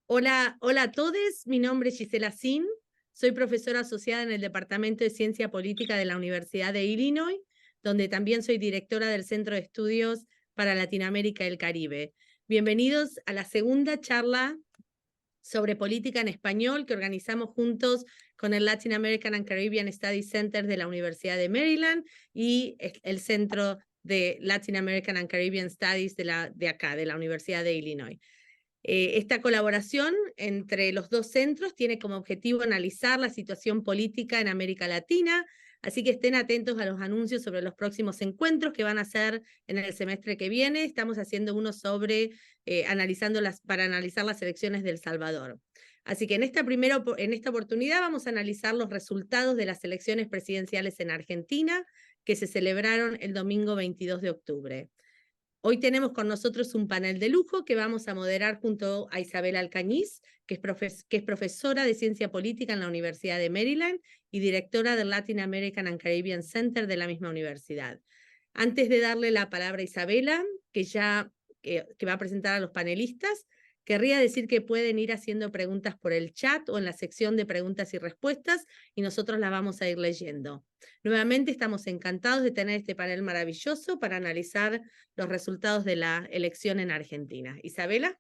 Hola, hola a todos, mi nombre es Gisela Sin, soy profesora asociada en el Departamento de Ciencia Política de la Universidad de Illinois, donde también soy directora del Centro de Estudios para Latinoamérica y el Caribe. Bienvenidos a la segunda charla sobre política en español que organizamos juntos con el Latin American and Caribbean Studies Center de la Universidad de Maryland y el Centro de Latin American and Caribbean Studies de acá, de la Universidad de Illinois. Esta colaboración entre los dos centros tiene como objetivo analizar la situación política en América Latina, así que estén atentos a los anuncios sobre los próximos encuentros que van a hacer en el semestre que viene. Estamos haciendo uno sobre para analizar las elecciones de El Salvador. Así que en esta oportunidad vamos a analizar los resultados de las elecciones presidenciales en Argentina que se celebraron el domingo 22 de octubre. Hoy tenemos con nosotros un panel de lujo que vamos a moderar junto a Isabel Alcañiz, que es profesora de Ciencia Política en la Universidad de Maryland y directora del Latin American and Caribbean Center de la misma universidad. Antes de darle la palabra a Isabela, que va a presentar a los panelistas, querría decir que pueden ir haciendo preguntas por el chat o en la sección de preguntas y respuestas y nosotros las vamos a ir leyendo. Nuevamente estamos encantados de tener este panel maravilloso para analizar los resultados de la elección en Argentina. Isabela.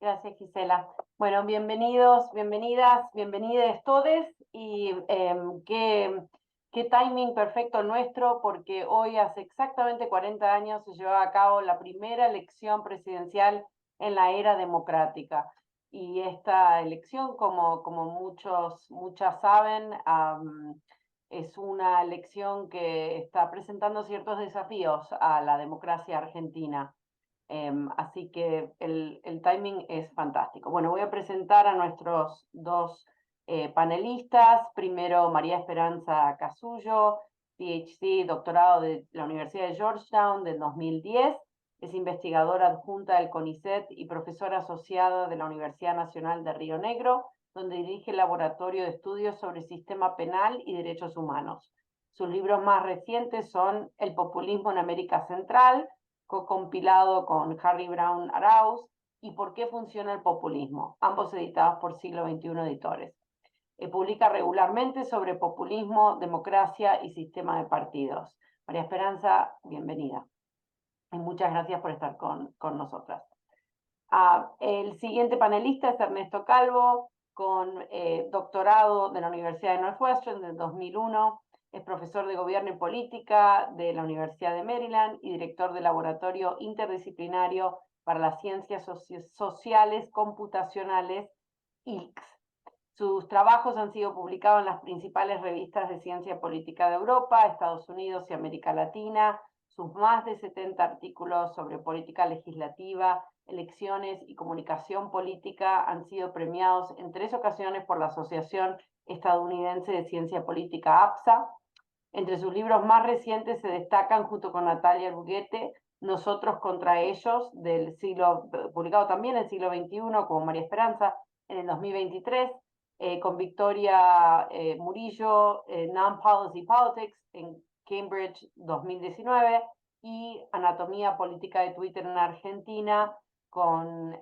Gracias, Gisela. Bueno, bienvenidos, bienvenidas, bienvenides todos y qué timing perfecto nuestro, porque hoy hace exactamente 40 años se llevaba a cabo la primera elección presidencial en la era democrática. Y esta elección, como muchas saben, es una elección que está presentando ciertos desafíos a la democracia argentina. Así que el timing es fantástico. Bueno, voy a presentar a nuestros dos panelistas. Primero, María Esperanza Casullo, PhD, doctorado de la Universidad de Georgetown del 2010. Es investigadora adjunta del CONICET y profesora asociada de la Universidad Nacional de Río Negro, donde dirige el Laboratorio de Estudios sobre Sistema Penal y Derechos Humanos. Sus libros más recientes son El populismo en América Central, compilado con Harry Brown Arauz, y Por qué funciona el populismo, ambos editados por Siglo XXI Editores. Publica regularmente sobre populismo, democracia y sistema de partidos. María Esperanza, bienvenida. Y muchas gracias por estar con nosotras. El siguiente panelista es Ernesto Calvo, con doctorado de la Universidad de Northwestern del 2001. Es profesor de Gobierno y Política de la Universidad de Maryland y director del Laboratorio Interdisciplinario para las Ciencias Sociales Computacionales, ILCS. Sus trabajos han sido publicados en las principales revistas de ciencia política de Europa, Estados Unidos y América Latina. Sus más de 70 artículos sobre política legislativa, elecciones y comunicación política han sido premiados en 3 ocasiones por la Asociación Estadounidense de Ciencia Política, APSA. Entre sus libros más recientes se destacan, junto con Natalia Arguete, Nosotros contra ellos, publicado también en el siglo XXI, como María Esperanza, en el 2023, con Victoria Murillo, Non-Policy Politics, en Cambridge 2019, y Anatomía Política de Twitter en Argentina, con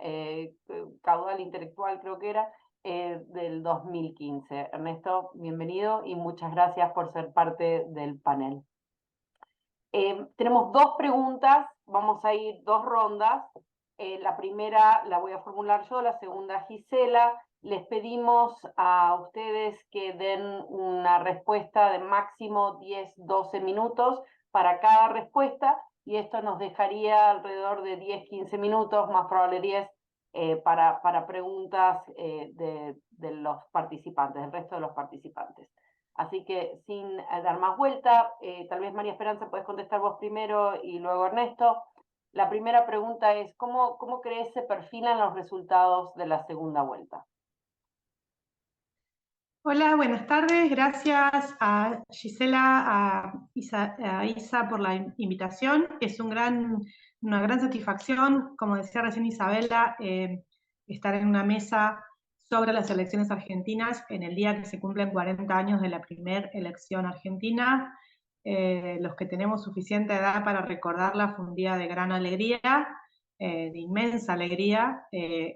Caudal Intelectual, creo que era, del 2015. Ernesto, bienvenido y muchas gracias por ser parte del panel. Tenemos 2 preguntas, vamos a ir 2 rondas. La primera la voy a formular yo, la segunda Gisela. Les pedimos a ustedes que den una respuesta de máximo 10-12 minutos para cada respuesta, y esto nos dejaría alrededor de 10-15 minutos, más probable 10, para preguntas de los participantes, del resto de los participantes. Así que sin dar más vuelta, tal vez María Esperanza puedes contestar vos primero y luego Ernesto. La primera pregunta es, ¿cómo crees se perfilan los resultados de la segunda vuelta? Hola, buenas tardes. Gracias a Gisela, a Isa por la invitación. Es una gran satisfacción, como decía recién Isabela, estar en una mesa sobre las elecciones argentinas en el día que se cumplen 40 años de la primera elección argentina. Los que tenemos suficiente edad para recordarla, fue un día de gran alegría. de inmensa alegría.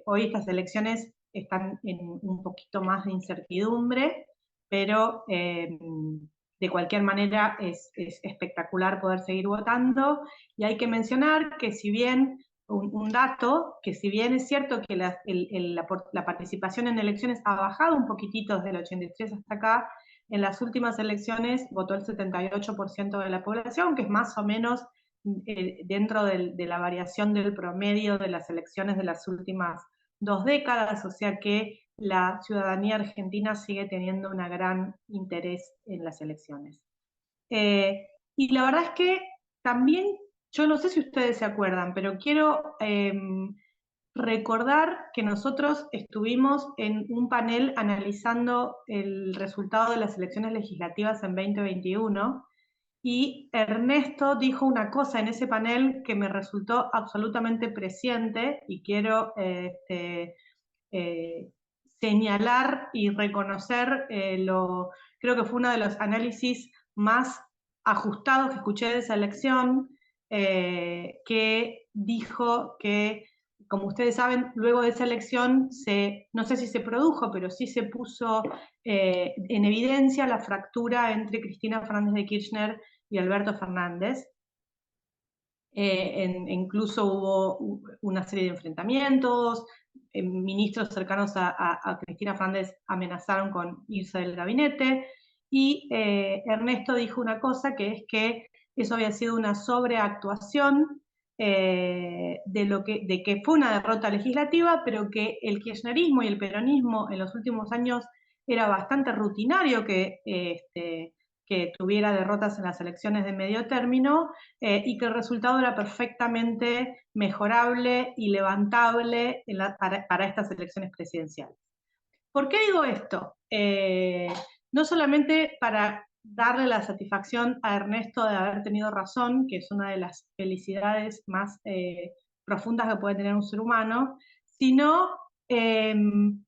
Hoy estas elecciones están en un poquito más de incertidumbre, pero de cualquier manera es espectacular poder seguir votando. Y hay que mencionar que si bien un dato, que si bien es cierto que la participación en elecciones ha bajado un poquitito desde el 83 hasta acá, en las últimas elecciones votó el 78% de la población, que es más o menos dentro de la variación del promedio de las elecciones de las últimas 2 décadas, o sea que la ciudadanía argentina sigue teniendo un gran interés en las elecciones. Y la verdad es que también, yo no sé si ustedes se acuerdan, pero quiero recordar que nosotros estuvimos en un panel analizando el resultado de las elecciones legislativas en 2021, y Ernesto dijo una cosa en ese panel que me resultó absolutamente presciente, y quiero señalar y reconocer, creo que fue uno de los análisis más ajustados que escuché de esa elección, que dijo que, como ustedes saben, luego de esa elección, no sé si se produjo, pero sí se puso en evidencia la fractura entre Cristina Fernández de Kirchner y Alberto Fernández. Incluso hubo una serie de enfrentamientos, ministros cercanos a Cristina Fernández amenazaron con irse del gabinete, y Ernesto dijo una cosa, que es que eso había sido una sobreactuación de que fue una derrota legislativa, pero que el kirchnerismo y el peronismo en los últimos años era bastante rutinario que tuviera derrotas en las elecciones de medio término, y que el resultado era perfectamente mejorable y levantable para estas elecciones presidenciales. ¿Por qué digo esto? No solamente para darle la satisfacción a Ernesto de haber tenido razón, que es una de las felicidades más profundas que puede tener un ser humano, sino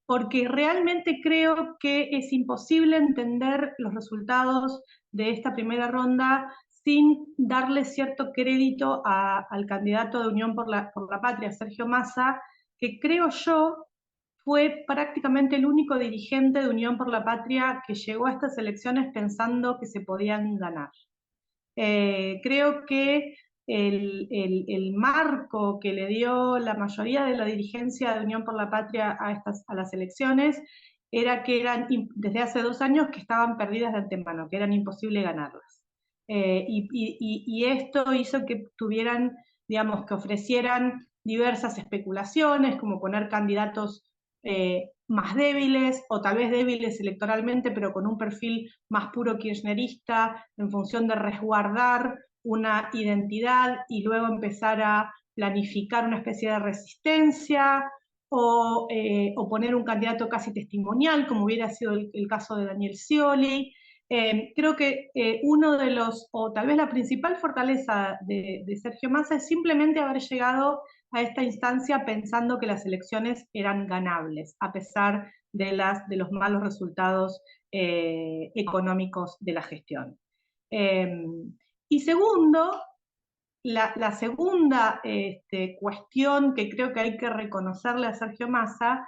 porque realmente creo que es imposible entender los resultados de esta primera ronda sin darle cierto crédito al candidato de Unión por la Patria, Sergio Massa, que creo yo fue prácticamente el único dirigente de Unión por la Patria que llegó a estas elecciones pensando que se podían ganar. Creo que el marco que le dio la mayoría de la dirigencia de Unión por la Patria a las elecciones era que eran, desde hace 2 años, que estaban perdidas de antemano, que eran imposible ganarlas. Y esto hizo que tuvieran, digamos, que ofrecieran diversas especulaciones, como poner candidatos más débiles, o tal vez débiles electoralmente, pero con un perfil más puro kirchnerista, en función de resguardar una identidad y luego empezar a planificar una especie de resistencia, o poner un candidato casi testimonial, como hubiera sido el caso de Daniel Scioli. Creo que uno de los, o tal vez la principal fortaleza de Sergio Massa es simplemente haber llegado a esta instancia pensando que las elecciones eran ganables, a pesar de los malos resultados económicos de la gestión. Y segundo, la segunda cuestión que creo que hay que reconocerle a Sergio Massa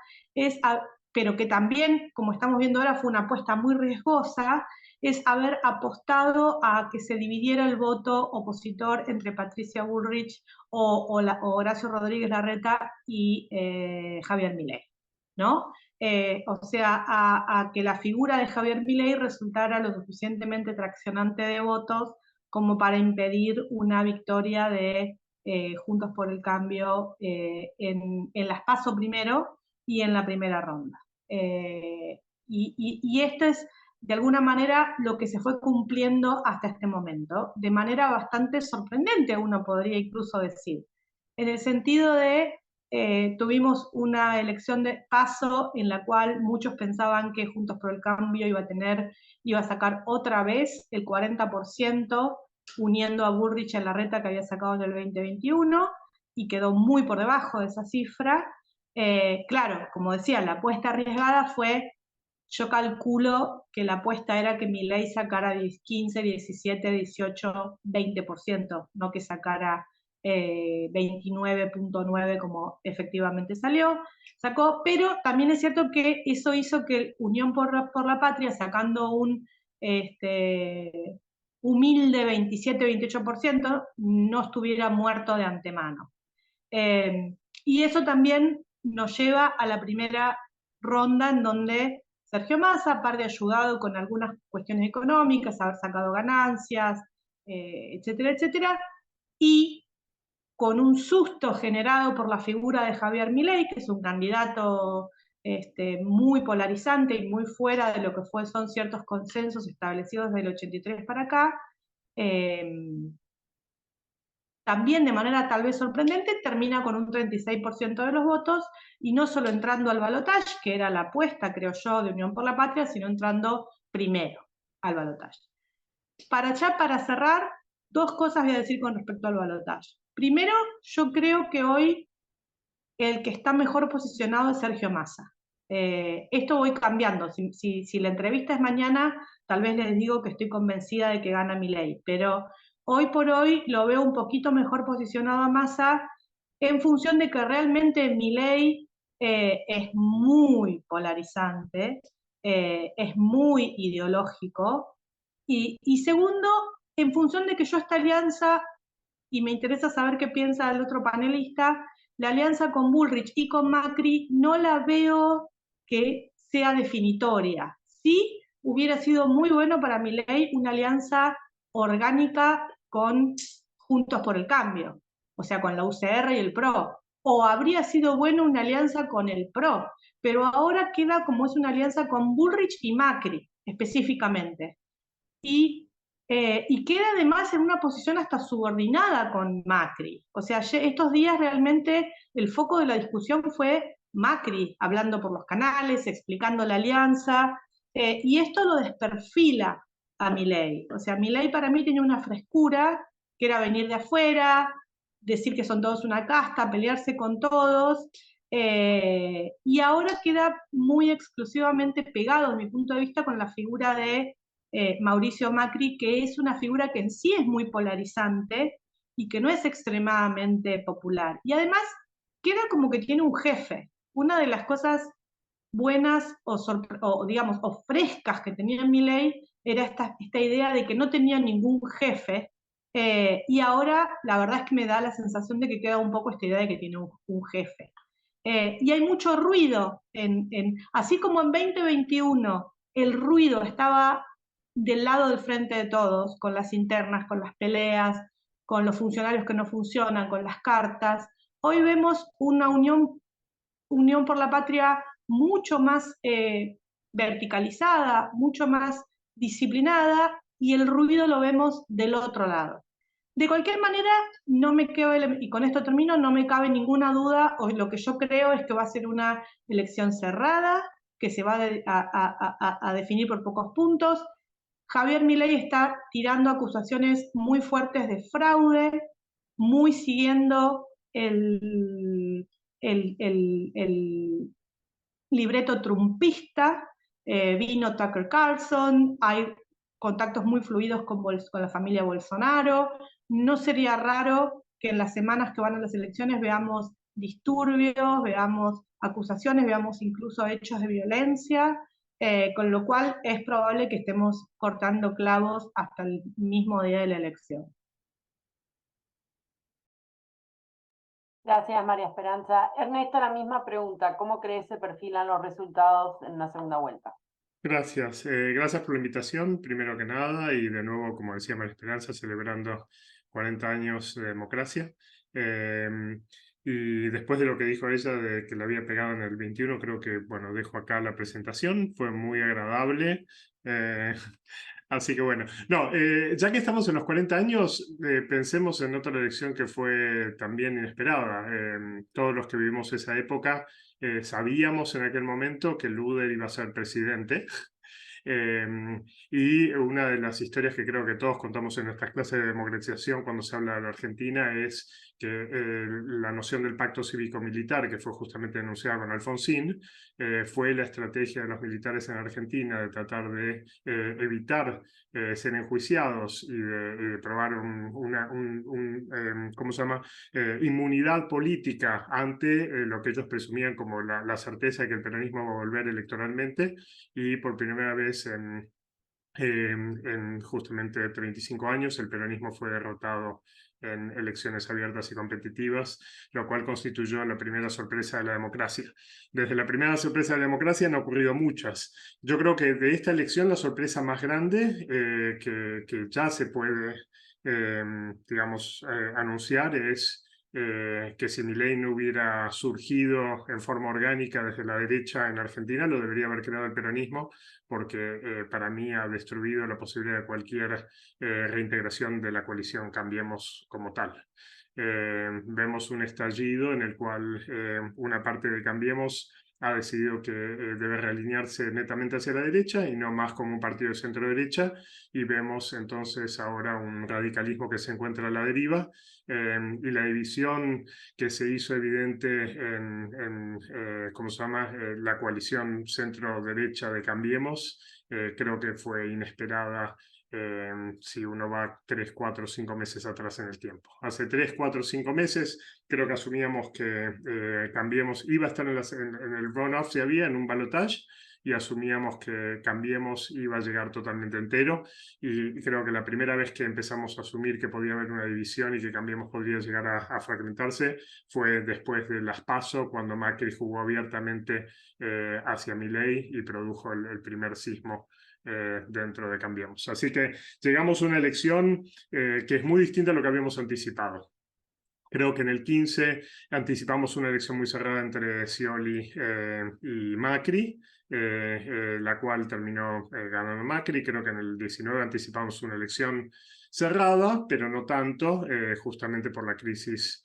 pero que también, como estamos viendo ahora, fue una apuesta muy riesgosa, es haber apostado a que se dividiera el voto opositor entre Patricia Bullrich o Horacio Rodríguez Larreta y Javier Milei, ¿no? O sea, a que la figura de Javier Milei resultara lo suficientemente traccionante de votos como para impedir una victoria de Juntos por el Cambio en las PASO primero y en la primera ronda. Y esto es, de alguna manera, lo que se fue cumpliendo hasta este momento, de manera bastante sorprendente, uno podría incluso decir, en el sentido de tuvimos una elección de PASO en la cual muchos pensaban que Juntos por el Cambio iba a sacar otra vez el 40%, uniendo a Bullrich y a Larreta, que había sacado en el 2021, y quedó muy por debajo de esa cifra. Claro, como decía, la apuesta arriesgada fue, yo calculo que la apuesta era que Milei sacara 15, 17, 18, 20%, no que sacara 29.9 como efectivamente sacó, pero también es cierto que eso hizo que Unión por la Patria, sacando un humilde 27-28%, no estuviera muerto de antemano. Y eso también nos lleva a la primera ronda en donde Sergio Massa, aparte ayudado con algunas cuestiones económicas, haber sacado ganancias, etcétera, etcétera, y con un susto generado por la figura de Javier Milei, que es un candidato muy polarizante y muy fuera de lo que son ciertos consensos establecidos desde el 83 para acá, también de manera tal vez sorprendente, termina con un 36% de los votos, y no solo entrando al balotaje, que era la apuesta, creo yo, de Unión por la Patria, sino entrando primero al balotaje. Para cerrar, dos cosas voy a decir con respecto al balotaje. Primero, yo creo que hoy el que está mejor posicionado es Sergio Massa. Esto voy cambiando. Si la entrevista es mañana, tal vez les digo que estoy convencida de que gana Milei, pero hoy por hoy lo veo un poquito mejor posicionado a Massa, en función de que realmente Milei es muy polarizante, es muy ideológico, y segundo, en función de que yo esta alianza, y me interesa saber qué piensa el otro panelista, la alianza con Bullrich y con Macri no la veo que sea definitoria. Sí, hubiera sido muy bueno para Milei una alianza orgánica con Juntos por el Cambio, o sea, con la UCR y el PRO, o habría sido bueno una alianza con el PRO, pero ahora queda como es una alianza con Bullrich y Macri, específicamente. Y queda además en una posición hasta subordinada con Macri. O sea, estos días realmente el foco de la discusión fue Macri, hablando por los canales, explicando la alianza, y esto lo desperfila a Milei. O sea, Milei para mí tenía una frescura, que era venir de afuera, decir que son todos una casta, pelearse con todos, y ahora queda muy exclusivamente pegado, desde mi punto de vista, con la figura de Mauricio Macri, que es una figura que en sí es muy polarizante y que no es extremadamente popular. Y además queda como que tiene un jefe. Una de las cosas buenas o digamos, o frescas que tenía Milei era esta idea de que no tenía ningún jefe, y ahora la verdad es que me da la sensación de que queda un poco esta idea de que tiene un jefe. Y hay mucho ruido, así como en 2021 el ruido estaba del lado del frente de todos, con las internas, con las peleas, con los funcionarios que no funcionan, con las cartas. Hoy vemos una Unión por la Patria mucho más verticalizada, mucho más disciplinada, y el ruido lo vemos del otro lado. De cualquier manera, no me cabe, y con esto termino, no me cabe ninguna duda, o lo que yo creo es que va a ser una elección cerrada, que se va a definir por pocos puntos. Javier Milei está tirando acusaciones muy fuertes de fraude, muy siguiendo el libreto trumpista. Vino Tucker Carlson, hay contactos muy fluidos con la familia Bolsonaro. No sería raro que en las semanas que van a las elecciones veamos disturbios, veamos acusaciones, veamos incluso hechos de violencia, con lo cual es probable que estemos cortando clavos hasta el mismo día de la elección. Gracias, María Esperanza. Ernesto, la misma pregunta. ¿Cómo crees se perfilan los resultados en una segunda vuelta? Gracias. Gracias por la invitación, primero que nada, y de nuevo, como decía María Esperanza, celebrando 40 años de democracia. Y después de lo que dijo ella de que le había pegado en el 21, creo que, bueno, dejo acá la presentación. Fue muy agradable. Así que bueno, no, ya que estamos en los 40 años, pensemos en otra elección que fue también inesperada. Todos los que vivimos esa época sabíamos en aquel momento que Luder iba a ser presidente. Y una de las historias que creo que todos contamos en nuestras clases de democratización cuando se habla de la Argentina es la noción del pacto cívico-militar, que fue justamente denunciada con Alfonsín, fue la estrategia de los militares en Argentina de tratar de evitar ser enjuiciados y de probar ¿cómo se llama? Inmunidad política ante lo que ellos presumían como la certeza de que el peronismo va a volver electoralmente, y por primera vez en justamente 35 años el peronismo fue derrotado en elecciones abiertas y competitivas, lo cual constituyó la primera sorpresa de la democracia. Desde la primera sorpresa de la democracia han ocurrido muchas. Yo creo que de esta elección la sorpresa más grande que ya se puede, digamos, anunciar es que si Milei no hubiera surgido en forma orgánica desde la derecha en Argentina, lo debería haber creado el peronismo, porque para mí ha destruido la posibilidad de cualquier reintegración de la coalición Cambiemos como tal. Vemos un estallido en el cual una parte de Cambiemos ha decidido que debe realinearse netamente hacia la derecha y no más como un partido de centro-derecha, y vemos entonces ahora un radicalismo que se encuentra a la deriva, y la división que se hizo evidente ¿cómo se llama? La coalición centro-derecha de Cambiemos, creo que fue inesperada. Si uno va 3, 4, 5 meses atrás en el tiempo. Hace 3, 4, 5 meses creo que asumíamos que Cambiemos iba a estar en el runoff si había, en un balotage, y asumíamos que Cambiemos iba a llegar totalmente entero, y creo que la primera vez que empezamos a asumir que podía haber una división y que Cambiemos podría llegar a fragmentarse fue después de las PASO, cuando Macri jugó abiertamente hacia Milei y produjo el primer sismo dentro de Cambiemos. Así que llegamos a una elección que es muy distinta a lo que habíamos anticipado. Creo que en el 15 anticipamos una elección muy cerrada entre Scioli y Macri, la cual terminó ganando Macri. Creo que en el 19 anticipamos una elección cerrada, pero no tanto, justamente por la crisis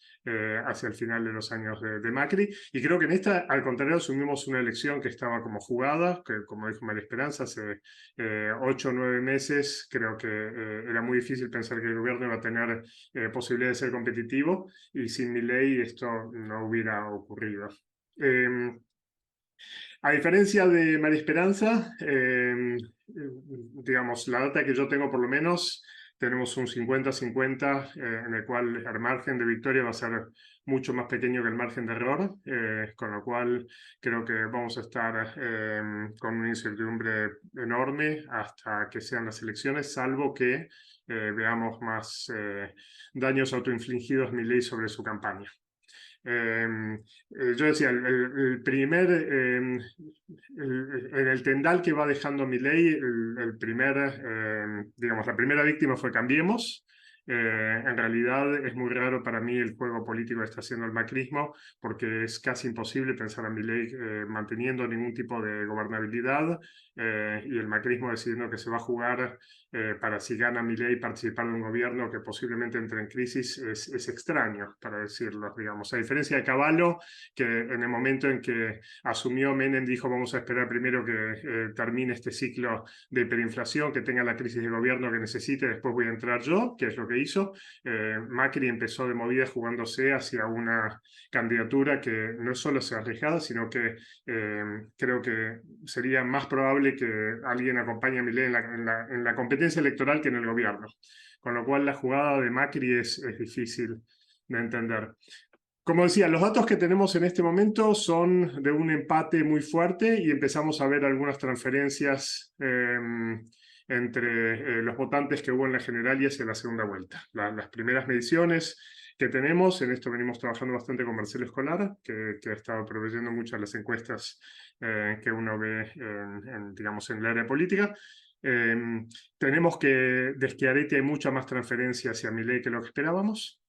hacia el final de los años de Macri. Y creo que en esta, al contrario, asumimos una elección que estaba como jugada, que como dijo María Esperanza, hace 8 o 9 meses, creo que era muy difícil pensar que el gobierno iba a tener posibilidad de ser competitivo, y sin Milei esto no hubiera ocurrido. A diferencia de María Esperanza, digamos, la data que yo tengo por lo menos, tenemos un 50-50 en el cual el margen de victoria va a ser mucho más pequeño que el margen de error, con lo cual creo que vamos a estar con una incertidumbre enorme hasta que sean las elecciones, salvo que veamos más daños autoinfligidos Milei sobre su campaña. Yo decía, en el tendal que va dejando Milei, digamos, la primera víctima fue Cambiemos. En realidad es muy raro para mí el juego político que está haciendo el macrismo, porque es casi imposible pensar a Milei manteniendo ningún tipo de gobernabilidad, y el macrismo decidiendo que se va a jugar para, si gana Milei, participar de un gobierno que posiblemente entre en crisis. Es extraño, para decirlo, digamos. A diferencia de Cavallo, que en el momento en que asumió Menem dijo vamos a esperar primero que termine este ciclo de hiperinflación, que tenga la crisis de gobierno que necesite, después voy a entrar yo, que es lo que hizo. Macri empezó de movida jugándose hacia una candidatura que no solo sea arriesgada, sino que creo que sería más probable que alguien acompañe a Milei en la competencia electoral que en el gobierno. Con lo cual la jugada de Macri es difícil de entender. Como decía, los datos que tenemos en este momento son de un empate muy fuerte, y empezamos a ver algunas transferencias entre los votantes que hubo en la general y hacia la segunda vuelta. Las primeras mediciones que tenemos, en esto venimos trabajando bastante con Marcelo Escolar, que ha estado proveyendo muchas de las encuestas que uno ve digamos, en el área política. Tenemos que de Schiaretti hay mucha más transferencia hacia Milei que lo que esperábamos.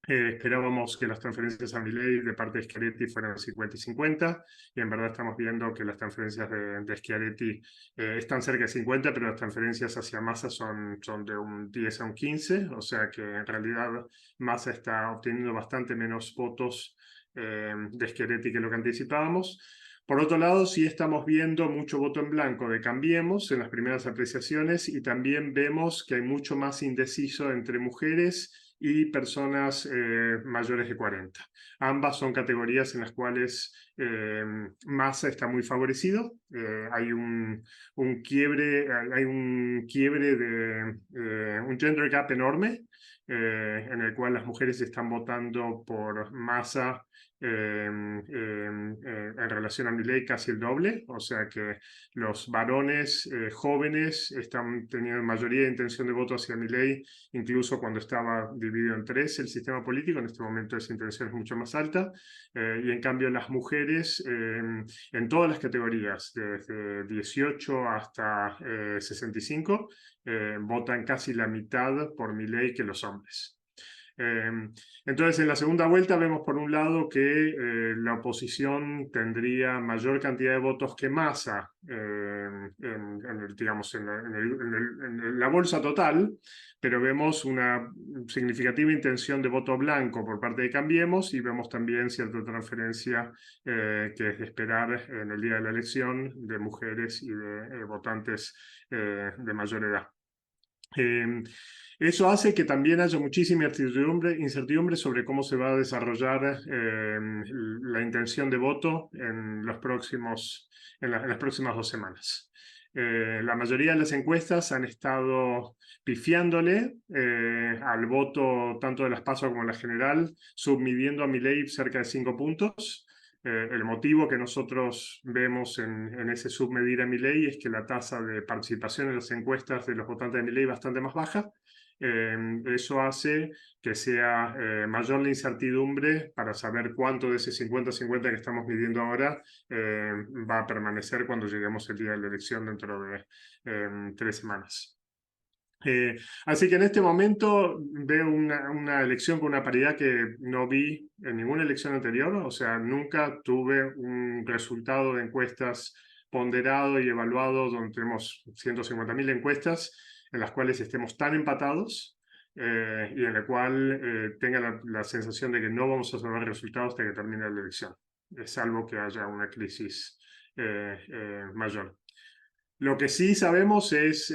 Esperábamos que las transferencias a Milei de parte de Schiaretti fueran 50 y 50, y en verdad estamos viendo que las transferencias de Schiaretti están cerca de 50, pero las transferencias hacia Massa son de un 10 a un 15, o sea que en realidad Massa está obteniendo bastante menos votos de Schiaretti que lo que anticipábamos. Por otro lado, sí estamos viendo mucho voto en blanco de Cambiemos en las primeras apreciaciones, y también vemos que hay mucho más indeciso entre mujeres y personas mayores de 40. Ambas son categorías en las cuales Massa está muy favorecido. Hay un quiebre de un gender gap enorme, en el cual las mujeres están votando por Massa en relación a Milei casi el doble, o sea que los varones jóvenes están teniendo mayoría de intención de voto hacia Milei, incluso cuando estaba dividido en tres el sistema político. En este momento esa intención es mucho más alta, y en cambio las mujeres en todas las categorías, desde 18 hasta 65, votan casi la mitad por Milei que los hombres. Entonces, en la segunda vuelta vemos por un lado que la oposición tendría mayor cantidad de votos que Massa digamos, en la bolsa total, pero vemos una significativa intención de voto blanco por parte de Cambiemos, y vemos también cierta transferencia que es de esperar en el día de la elección de mujeres y de votantes de mayor edad. Eso hace que también haya muchísima incertidumbre sobre cómo se va a desarrollar la intención de voto en las próximas 2 semanas. La mayoría de las encuestas han estado pifiándole al voto tanto de las PASO como de la general, submidiendo a Milei cerca de 5 puntos. El motivo que nosotros vemos en ese submedir a Milei es que la tasa de participación en las encuestas de los votantes de Milei es bastante más baja. Eso hace que sea mayor la incertidumbre para saber cuánto de ese 50-50 que estamos midiendo ahora va a permanecer cuando lleguemos el día de la elección dentro de 3 semanas. Así que en este momento veo una elección con una paridad que no vi en ninguna elección anterior. O sea, nunca tuve un resultado de encuestas ponderado y evaluado donde tenemos 150.000 encuestas en las cuales estemos tan empatados y en la cual tenga la sensación de que no vamos a saber resultados hasta que termine la elección, salvo que haya una crisis mayor. Lo que sí sabemos es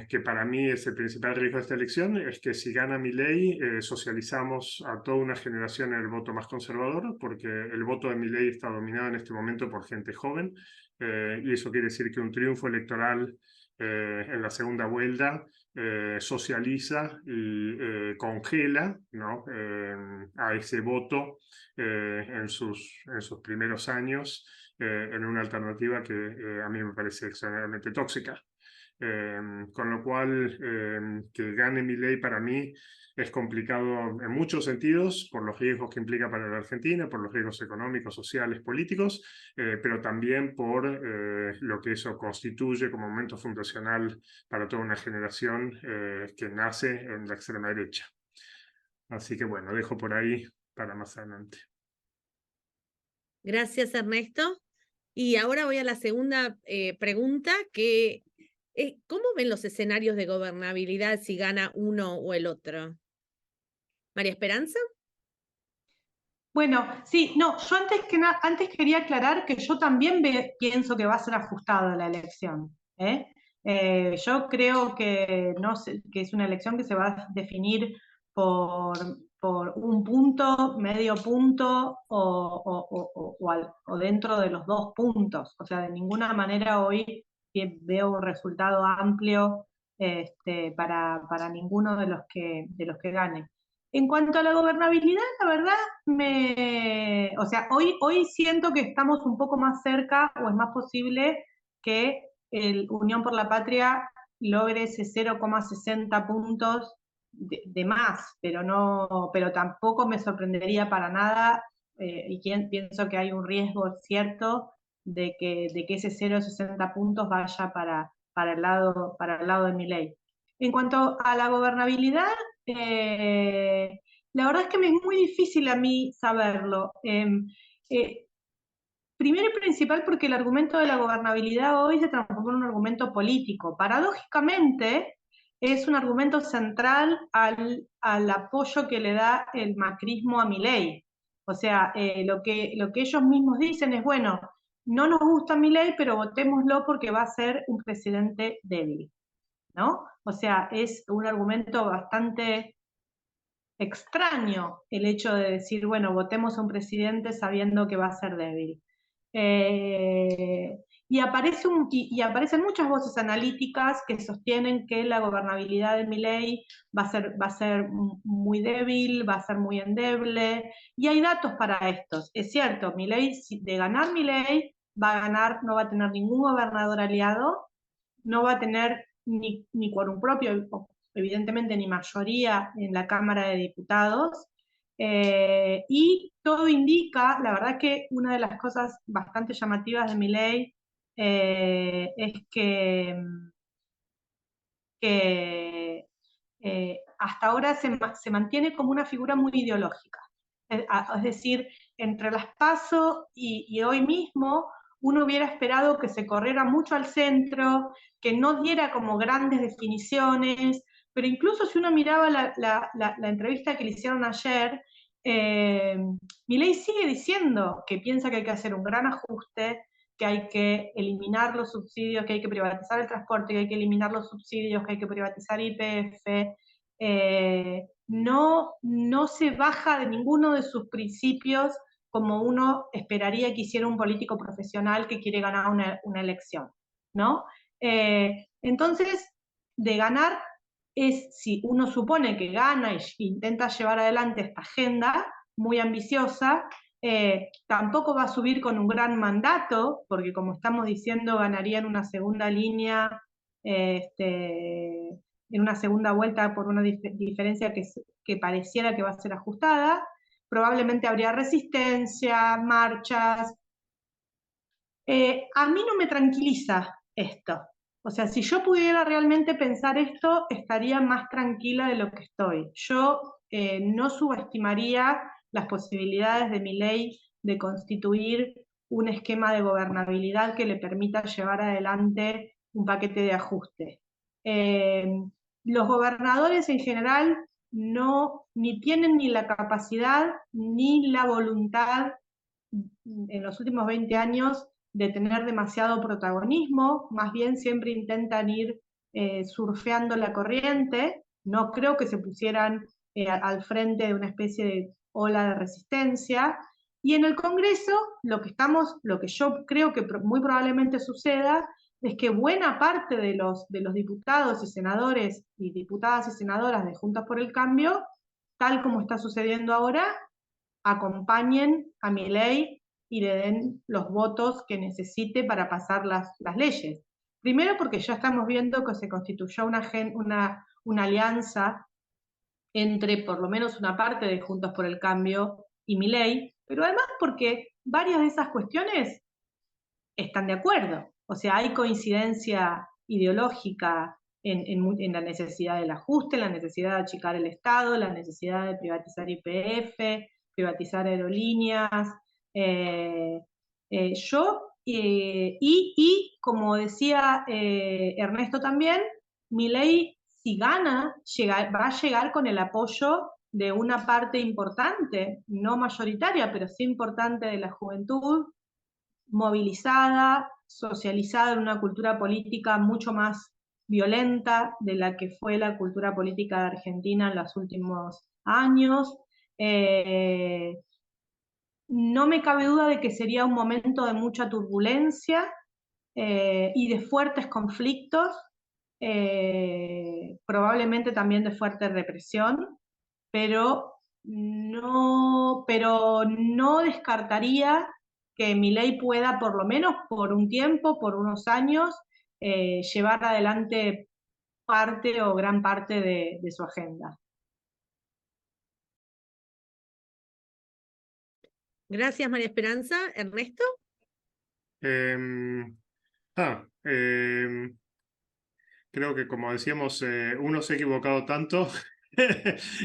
que para mí es el principal riesgo de esta elección, es que si gana Milei socializamos a toda una generación en el voto más conservador, porque el voto de Milei está dominado en este momento por gente joven, y eso quiere decir que un triunfo electoral en la segunda vuelta socializa y congela, ¿no? A ese voto en sus primeros años, en una alternativa que a mí me parece extremadamente tóxica. Con lo cual, que gane Milei para mí es complicado en muchos sentidos, por los riesgos que implica para la Argentina, por los riesgos económicos, sociales, políticos, pero también por lo que eso constituye como momento fundacional para toda una generación que nace en la extrema derecha. Así que bueno, dejo por ahí para más adelante. Gracias, Ernesto. Y ahora voy a la segunda pregunta, que ¿cómo ven los escenarios de gobernabilidad si gana uno o el otro? María Esperanza. Bueno, sí, no, yo antes quería aclarar que yo también pienso que va a ser ajustada la elección. Yo creo que, que es una elección que se va a definir por un punto, medio punto o dentro de los 2 puntos. O sea, de ninguna manera hoy veo un resultado amplio para ninguno de los que gane. En cuanto a la gobernabilidad, la verdad, o sea, hoy siento que estamos un poco más cerca, o es más posible que el Unión por la Patria logre ese 0,60 puntos de más, pero tampoco me sorprendería para nada, y pienso que hay un riesgo cierto de que ese 0,60 puntos vaya para el lado de Milei. En cuanto a la gobernabilidad, la verdad es que me es muy difícil a mí saberlo. Primero y principal porque el argumento de la gobernabilidad hoy se transformó en un argumento político. Paradójicamente, es un argumento central al apoyo que le da el macrismo a Milei. O sea, lo que ellos mismos dicen es, bueno, no nos gusta Milei, pero votémoslo porque va a ser un presidente débil, ¿no? O sea, es un argumento bastante extraño el hecho de decir, bueno, votemos a un presidente sabiendo que va a ser débil. Y aparecen muchas voces analíticas que sostienen que la gobernabilidad de Milei va a ser muy débil, va a ser muy endeble, y hay datos para estos. Es cierto, Milei, de ganar Milei, no va a tener ningún gobernador aliado, no va a tener ni quórum propio, evidentemente ni mayoría en la Cámara de Diputados, y todo indica, la verdad que una de las cosas bastante llamativas de Milei es que hasta ahora se mantiene como una figura muy ideológica. Es decir, entre las PASO y hoy mismo, uno hubiera esperado que se corriera mucho al centro, que no diera como grandes definiciones, pero incluso si uno miraba la entrevista que le hicieron ayer, Milei sigue diciendo que piensa que hay que hacer un gran ajuste, que hay que eliminar los subsidios, que hay que privatizar el transporte, que hay que eliminar los subsidios, que hay que privatizar YPF. No se baja de ninguno de sus principios como uno esperaría que hiciera un político profesional que quiere ganar una elección, ¿no? Entonces, de ganar es, si uno supone que gana e intenta llevar adelante esta agenda muy ambiciosa, tampoco va a subir con un gran mandato, porque como estamos diciendo, ganaría en una segunda línea, en una segunda vuelta por una diferencia que pareciera que va a ser ajustada. Probablemente habría resistencia, marchas. A mí no me tranquiliza esto. O sea, si yo pudiera realmente pensar esto, estaría más tranquila de lo que estoy. Yo no subestimaría las posibilidades de Milei de constituir un esquema de gobernabilidad que le permita llevar adelante un paquete de ajuste. Los gobernadores en general ni tienen ni la capacidad ni la voluntad en los últimos 20 años de tener demasiado protagonismo, más bien siempre intentan ir surfeando la corriente. No creo que se pusieran al frente de una especie de ola de resistencia. Y en el Congreso, lo que yo creo que muy probablemente suceda, es que buena parte de los diputados y senadores y diputadas y senadoras de Juntos por el Cambio, tal como está sucediendo ahora, acompañen a Milei y le den los votos que necesite para pasar las leyes. Primero porque ya estamos viendo que se constituyó una alianza entre por lo menos una parte de Juntos por el Cambio y Milei, pero además porque varias de esas cuestiones están de acuerdo. O sea, hay coincidencia ideológica en la necesidad del ajuste, la necesidad de achicar el Estado, la necesidad de privatizar YPF, privatizar aerolíneas. Y como decía Ernesto también, Milei, si gana, va a llegar con el apoyo de una parte importante, no mayoritaria, pero sí importante de la juventud, movilizada, socializada en una cultura política mucho más violenta de la que fue la cultura política de Argentina en los últimos años. No me cabe duda de que sería un momento de mucha turbulencia y de fuertes conflictos, probablemente también de fuerte represión, pero no descartaría que Milei pueda, por lo menos por un tiempo, por unos años, llevar adelante parte o gran parte de su agenda. Gracias, María Esperanza. ¿Ernesto? Creo que, como decíamos, uno se ha equivocado tanto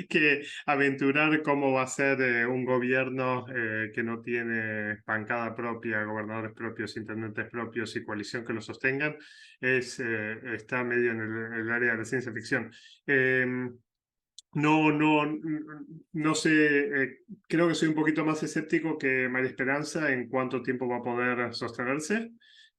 que aventurar cómo va a ser un gobierno que no tiene bancada propia, gobernadores propios, intendentes propios y coalición que lo sostengan, está medio en el área de la ciencia ficción. No sé, creo que soy un poquito más escéptico que María Esperanza en cuánto tiempo va a poder sostenerse.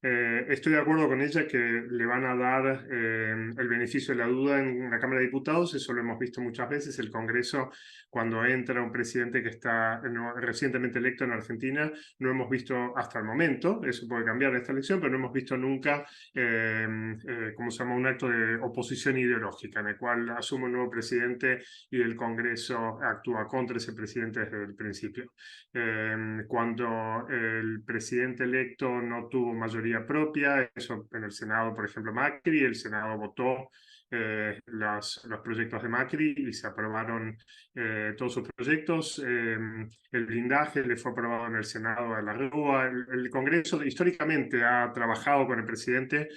Estoy de acuerdo con ella que le van a dar el beneficio de la duda en la Cámara de Diputados. Eso lo hemos visto muchas veces. El Congreso, cuando entra un presidente que está recientemente electo en Argentina, no hemos visto hasta el momento, eso puede cambiar en esta elección, pero no hemos visto nunca, ¿cómo se llama?, un acto de oposición ideológica en el cual asume un nuevo presidente y el Congreso actúa contra ese presidente desde el principio. Cuando el presidente electo no tuvo mayoría propia, eso en el Senado, por ejemplo, Macri, el Senado votó los proyectos de Macri y se aprobaron todos sus proyectos. El blindaje le fue aprobado en el Senado a la Rúa. El Congreso históricamente ha trabajado con el presidente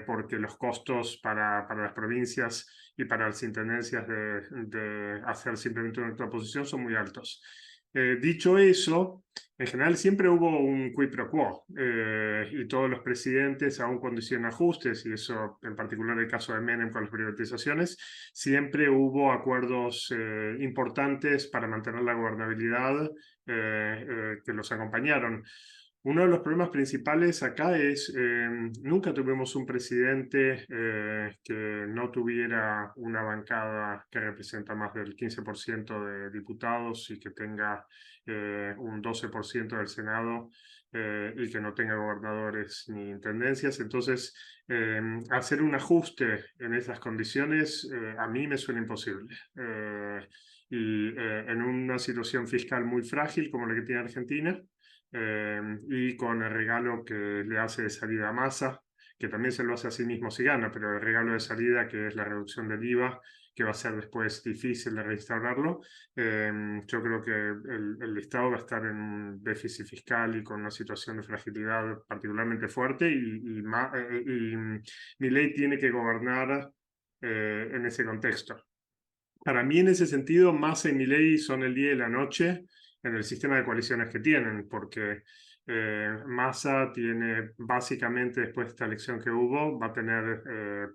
porque los costos para las provincias y para las intendencias de hacer simplemente una oposición son muy altos. Dicho eso, en general siempre hubo un quid pro quo y todos los presidentes, aun cuando hicieron ajustes, y eso en particular el caso de Menem con las privatizaciones, siempre hubo acuerdos importantes para mantener la gobernabilidad que los acompañaron. Uno de los problemas principales acá es nunca tuvimos un presidente que no tuviera una bancada que representa más del 15% de diputados y que tenga un 12% del Senado y que no tenga gobernadores ni intendencias. Entonces, hacer un ajuste en esas condiciones a mí me suena imposible. En una situación fiscal muy frágil como la que tiene Argentina, y con el regalo que le hace de salida a Massa, que también se lo hace a sí mismo si gana, pero el regalo de salida, que es la reducción del IVA, que va a ser después difícil de reinstaurarlo, yo creo que el Estado va a estar en un déficit fiscal y con una situación de fragilidad particularmente fuerte, y Milei tiene que gobernar en ese contexto. Para mí, en ese sentido, Massa y Milei son el día y la noche en el sistema de coaliciones que tienen, porque Massa tiene básicamente, después de esta elección que hubo, va a tener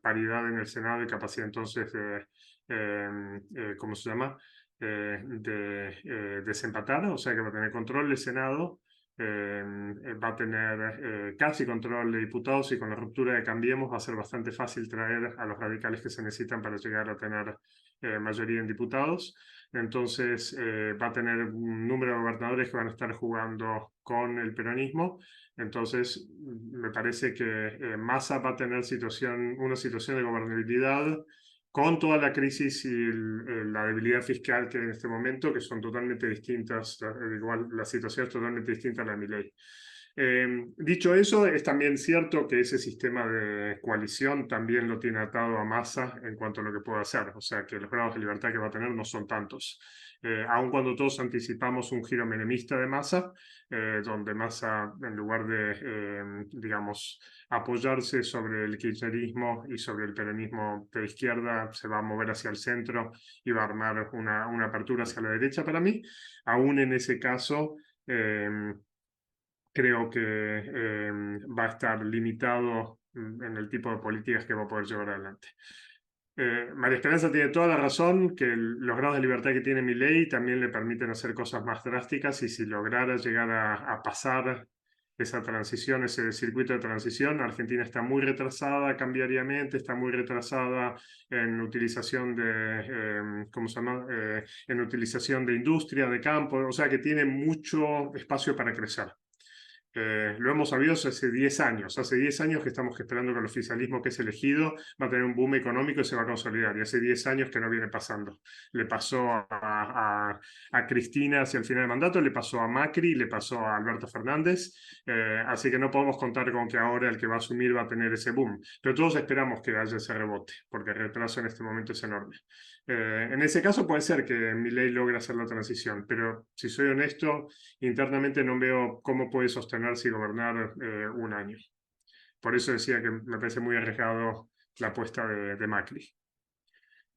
paridad en el Senado y capacidad entonces de, ¿cómo se llama?, de desempatar, o sea que va a tener control del Senado, va a tener casi control de diputados, y con la ruptura de Cambiemos va a ser bastante fácil traer a los radicales que se necesitan para llegar a tener mayoría en diputados. Entonces va a tener un número de gobernadores que van a estar jugando con el peronismo. Entonces me parece que Massa va a tener una situación de gobernabilidad con toda la crisis y la debilidad fiscal que hay en este momento, que son totalmente distintas, igual la situación es totalmente distinta a la de Milei. Dicho eso, es también cierto que ese sistema de coalición también lo tiene atado a Massa en cuanto a lo que puede hacer, o sea que los grados de libertad que va a tener no son tantos. Aun cuando todos anticipamos un giro menemista de Massa, donde Massa, en lugar de, digamos, apoyarse sobre el kirchnerismo y sobre el peronismo de izquierda, se va a mover hacia el centro y va a armar una apertura hacia la derecha. Para mí, aún en ese caso, creo que va a estar limitado en el tipo de políticas que va a poder llevar adelante. María Esperanza tiene toda la razón, que los grados de libertad que tiene Milei también le permiten hacer cosas más drásticas, y si lograra llegar a pasar esa transición, ese circuito de transición, Argentina está muy retrasada cambiariamente, está muy retrasada en utilización de, ¿cómo se llama?, en utilización de industria, de campo, o sea que tiene mucho espacio para crecer. Lo hemos sabido hace 10 años. Hace 10 años que estamos esperando que el oficialismo que es elegido va a tener un boom económico y se va a consolidar. Y hace 10 años que no viene pasando. Le pasó a Cristina hacia el final del mandato, le pasó a Macri, le pasó a Alberto Fernández. Así que no podemos contar con que ahora el que va a asumir va a tener ese boom. Pero todos esperamos que haya ese rebote, porque el retraso en este momento es enorme. En ese caso puede ser que Milei logre hacer la transición, pero si soy honesto, internamente no veo cómo puede sostenerse y gobernar un año. Por eso decía que me parece muy arriesgado la apuesta de Macri.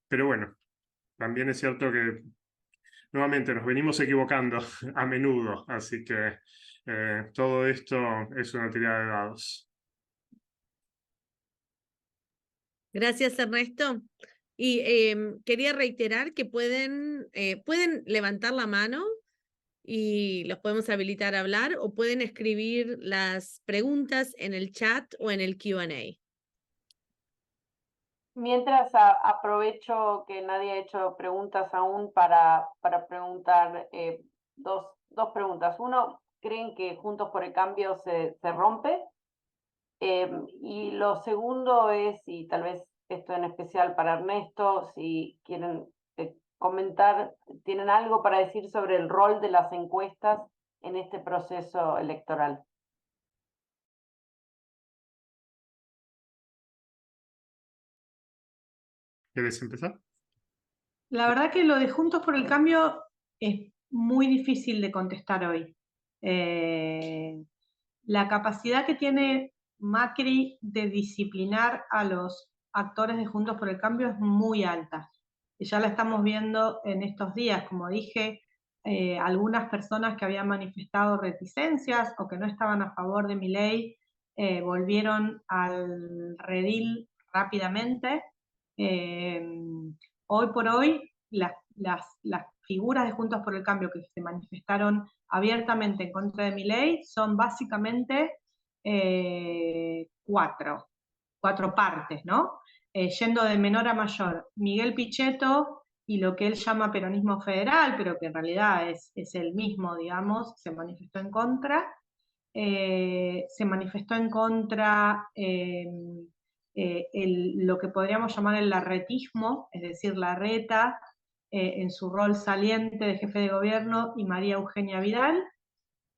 Pero bueno, también es cierto que nuevamente nos venimos equivocando a menudo, así que todo esto es una tirada de dados. Gracias, Ernesto. Y quería reiterar que pueden levantar la mano y los podemos habilitar a hablar, o pueden escribir las preguntas en el chat o en el Q&A. Mientras aprovecho que nadie ha hecho preguntas aún para preguntar dos preguntas. Uno, ¿creen que Juntos por el Cambio se rompe? Y lo segundo es, y tal vez esto en especial para Ernesto, si quieren comentar, ¿tienen algo para decir sobre el rol de las encuestas en este proceso electoral? ¿Quieres empezar? La verdad que lo de Juntos por el Cambio es muy difícil de contestar hoy. La capacidad que tiene Macri de disciplinar a los actores de Juntos por el Cambio es muy alta. Y ya la estamos viendo en estos días, como dije, algunas personas que habían manifestado reticencias o que no estaban a favor de Milei volvieron al redil rápidamente. Hoy por hoy, las figuras de Juntos por el Cambio que se manifestaron abiertamente en contra de Milei son básicamente cuatro partes, ¿no? Yendo de menor a mayor. Miguel Pichetto y lo que él llama peronismo federal, pero que en realidad es el mismo, digamos, se manifestó en contra. Se manifestó en contra lo que podríamos llamar el larretismo, es decir, Larreta en su rol saliente de jefe de gobierno y María Eugenia Vidal,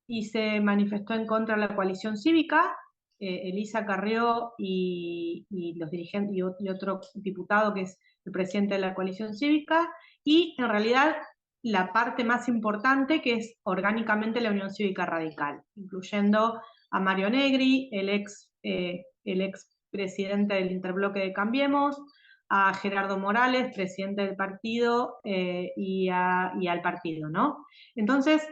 y se manifestó en contra de la coalición cívica, Elisa Carrió y los dirigentes y otro diputado que es el presidente de la coalición cívica, y en realidad la parte más importante que es orgánicamente la Unión Cívica Radical, incluyendo a Mario Negri, el ex presidente del Interbloque de Cambiemos, a Gerardo Morales, presidente del partido, y al partido, ¿no? Entonces,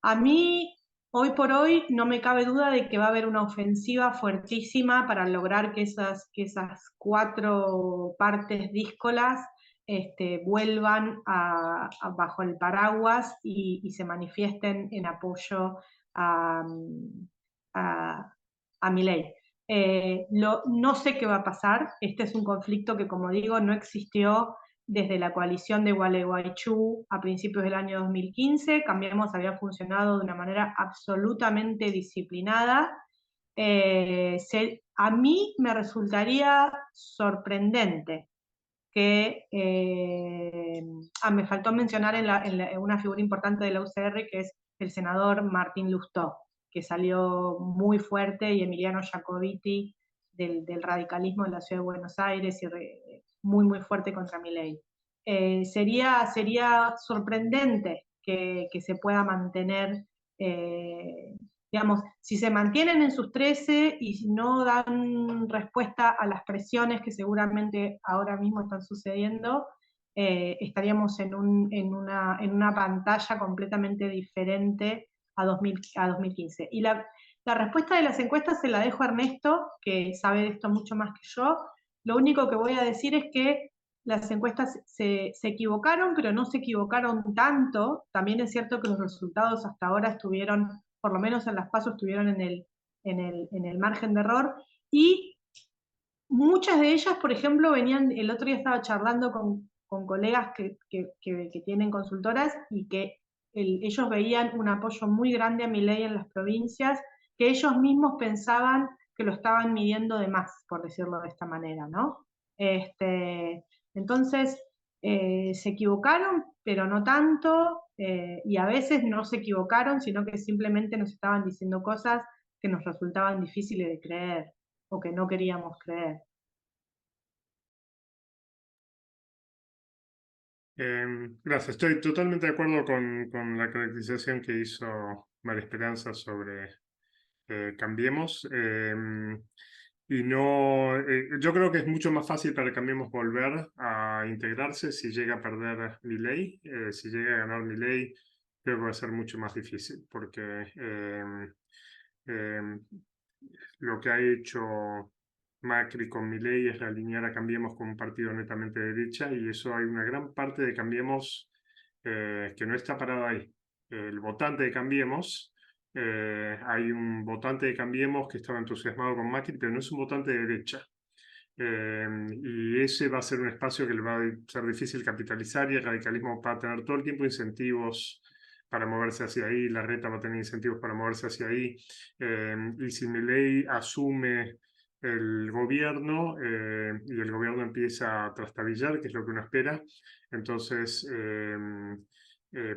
a mí, hoy por hoy, no me cabe duda de que va a haber una ofensiva fuertísima para lograr que esas cuatro partes díscolas vuelvan bajo el paraguas y se manifiesten en apoyo a, a Milei. No sé qué va a pasar. Este es un conflicto que, como digo, no existió desde la coalición de Gualeguaychú a principios del año 2015. Cambiemos había funcionado de una manera absolutamente disciplinada. A mí me resultaría sorprendente que me faltó mencionar en una figura importante de la UCR, que es el senador Martín Lustó, que salió muy fuerte, y Emiliano Jacobiti del radicalismo de la Ciudad de Buenos Aires, y muy, muy fuerte contra Milei. Sería sorprendente que se pueda mantener, digamos, si se mantienen en sus 13 y si no dan respuesta a las presiones que seguramente ahora mismo están sucediendo, estaríamos en una pantalla completamente diferente a 2015. Y la respuesta de las encuestas se la dejo a Ernesto, que sabe de esto mucho más que yo. Lo único que voy a decir es que las encuestas se equivocaron, pero no se equivocaron tanto. También es cierto que los resultados hasta ahora estuvieron, por lo menos en las PASO, estuvieron en el margen de error. Y muchas de ellas, por ejemplo, el otro día estaba charlando con colegas que tienen consultoras, y que ellos veían un apoyo muy grande a Milei en las provincias, que ellos mismos pensaban que lo estaban midiendo de más, por decirlo de esta manera, ¿no? Entonces, se equivocaron, pero no tanto, y a veces no se equivocaron, sino que simplemente nos estaban diciendo cosas que nos resultaban difíciles de creer o que no queríamos creer. Gracias, estoy totalmente de acuerdo con la caracterización que hizo María Esperanza sobre Cambiemos. Y no, yo creo que es mucho más fácil para Cambiemos volver a integrarse si llega a perder Milei. Si llega a ganar Milei, creo que va a ser mucho más difícil, porque lo que ha hecho Macri con Milei es alinear a Cambiemos con un partido netamente de derecha, y eso hay una gran parte de Cambiemos que no está parada ahí. el votante de Cambiemos. Hay un votante de Cambiemos que estaba entusiasmado con Macri, pero no es un votante de derecha. Y ese va a ser un espacio que le va a ser difícil capitalizar, y el radicalismo va a tener todo el tiempo incentivos para moverse hacia ahí, la reta va a tener incentivos para moverse hacia ahí, y si Milei asume el gobierno y el gobierno empieza a trastabillar, que es lo que uno espera, entonces